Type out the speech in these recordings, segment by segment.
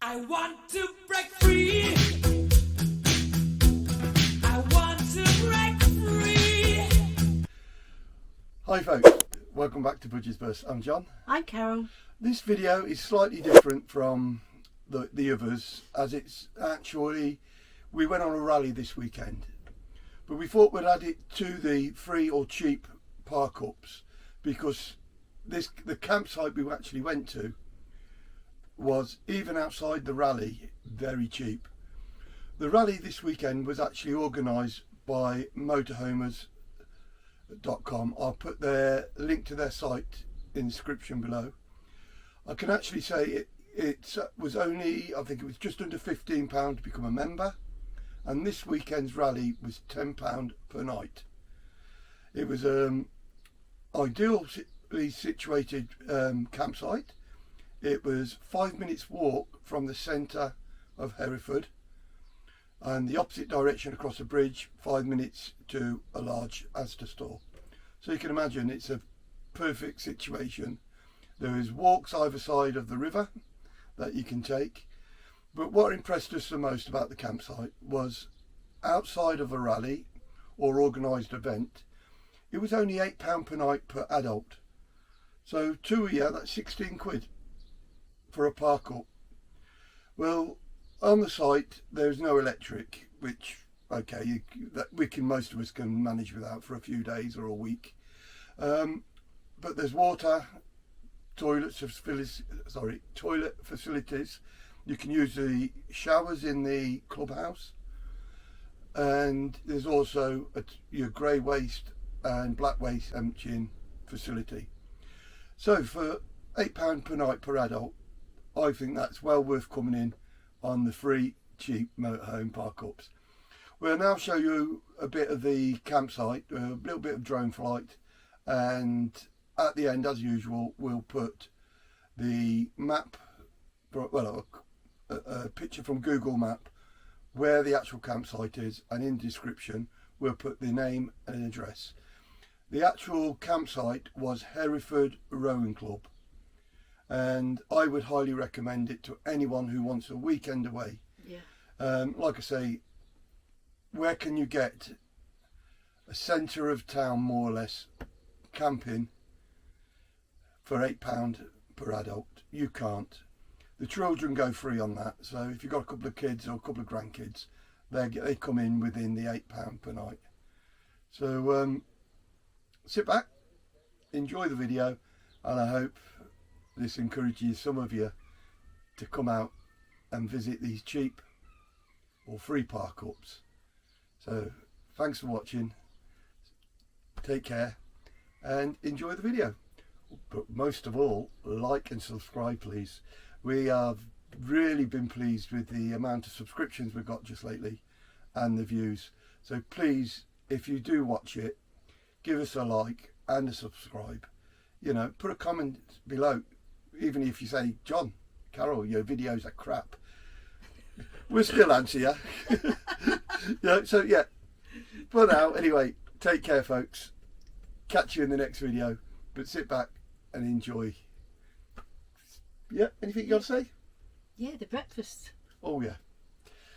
I want to break free. I want to break free. Hi folks, welcome back to Budgie's Bus. I'm John. I'm Carol. This video is slightly different from the others, as it's actually, we went on a rally this weekend, but we thought we'd add it to the free or cheap parkups because the campsite we actually went to was, even outside the rally, very cheap. The rally this weekend was actually organised by motorhomes.com. I'll put their link to their site in the description below. I can actually say it was only, I think it was just under £15 to become a member, and this weekend's rally was £10 per night. It was ideally situated campsite. It was 5 minutes walk from the centre of Hereford, and the opposite direction across a bridge, 5 minutes to a large Asda store. So you can imagine it's a perfect situation. There is walks either side of the river that you can take. But what impressed us the most about the campsite was, outside of a rally or organised event, it was only £8 per night per adult. So two a year, that's 16 quid for a park up. Well, on the site there's no electric, which most of us can manage without for a few days or a week. But there's water, toilet facilities. You can use the showers in the clubhouse, and there's also your grey waste and black waste emptying facility. So for £8 per night per adult, I think that's well worth coming in on the free, cheap motorhome parkups. We'll now show you a bit of the campsite, a little bit of drone flight, and at the end, as usual, we'll put the map, well, a picture from Google Map where the actual campsite is, and in description we'll put the name and address. The actual campsite was Hereford Rowing Club, and I would highly recommend it to anyone who wants a weekend away. Yeah. Like I say, where can you get a centre of town, more or less, camping for £8 per adult? You can't. The children go free on that, so if you've got a couple of kids or a couple of grandkids, they come in within the £8 per night. So sit back, enjoy the video, and I hope this encourages some of you to come out and visit these cheap or free parkups. So thanks for watching, take care and enjoy the video. But most of all, like and subscribe please. We have really been pleased with the amount of subscriptions we've got just lately and the views. So please, if you do watch it, give us a like and a subscribe. You know, put a comment below. Even if you say, John, Carol, your videos are crap, we'll still answer you. So yeah, for now, anyway, take care folks. Catch you in the next video, but sit back and enjoy. Yeah, anything you got to say? Yeah, the breakfast. Oh yeah.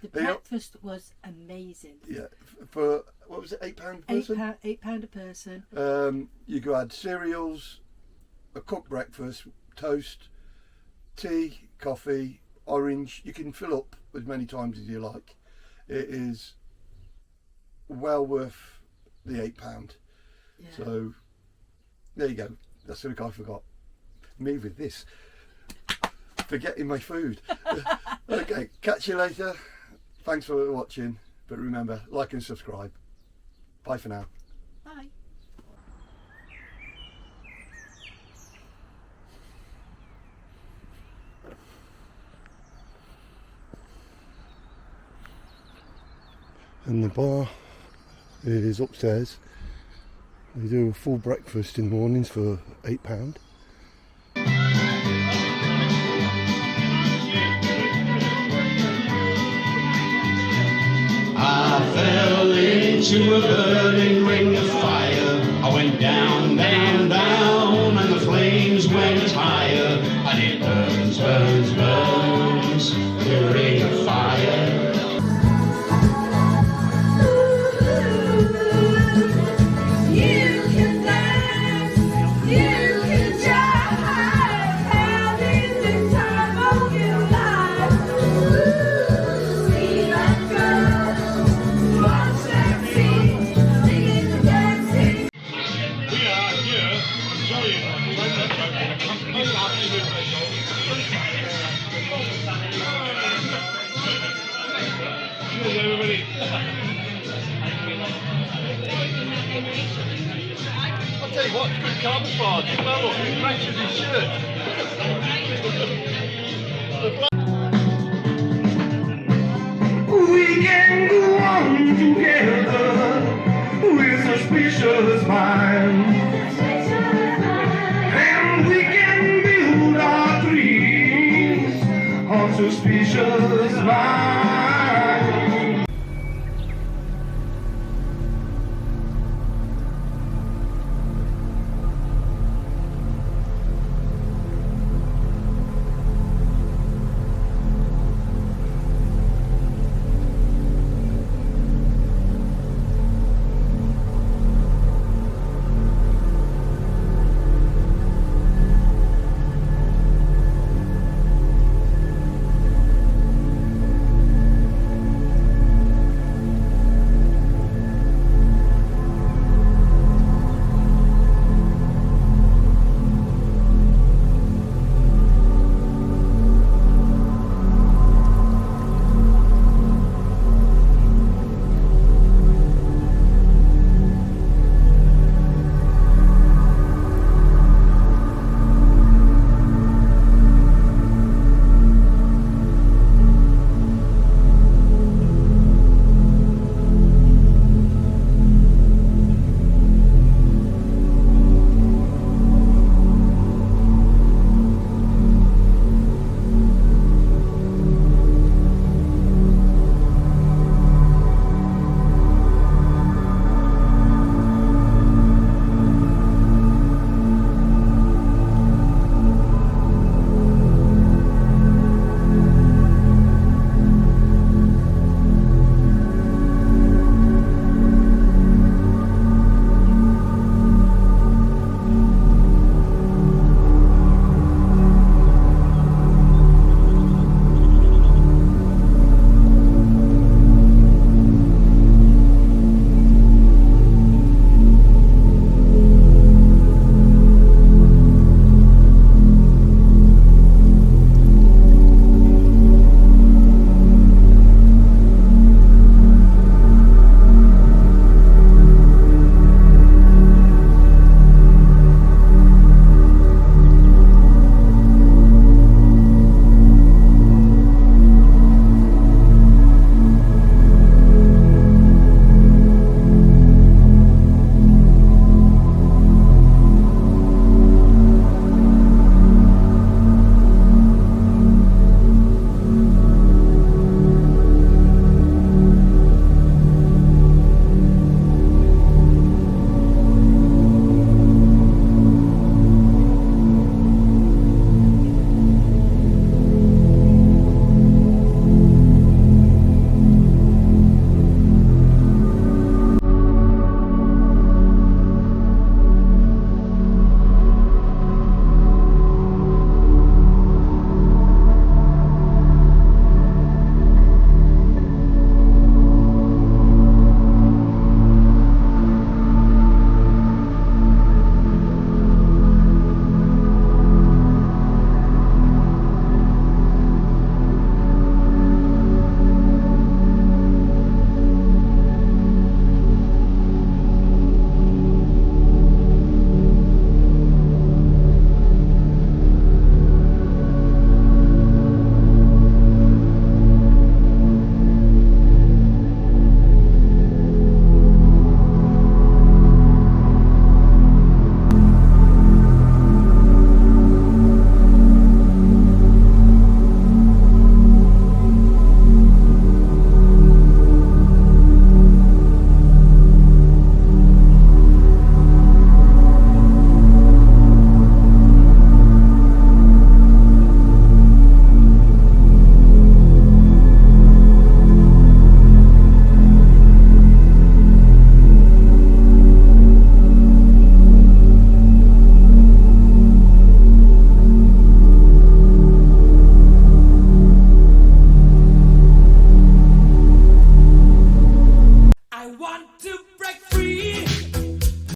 The breakfast was amazing. Yeah, for, what was it, £8 per person? £8 a person. You could add cereals, a cooked breakfast, toast, tea, coffee, orange. You can fill up as many times as you like. It is well worth the £8. Yeah. So there you go. That's something I forgot. Me with this, forgetting my food. Okay, catch you later. Thanks for watching, but remember, like and subscribe. Bye for now. Bye. And the bar is upstairs. They do a full breakfast in the mornings for £8. I fell into a burning ring of fire. I went down, down, down, and the flames went higher. And it burns, burns, burns. Cheers, everybody. I'll tell you what, it's good camouflage. Well, look, it matches his shirt. We can go on together with suspicious minds, and we can build our dreams on suspicious minds.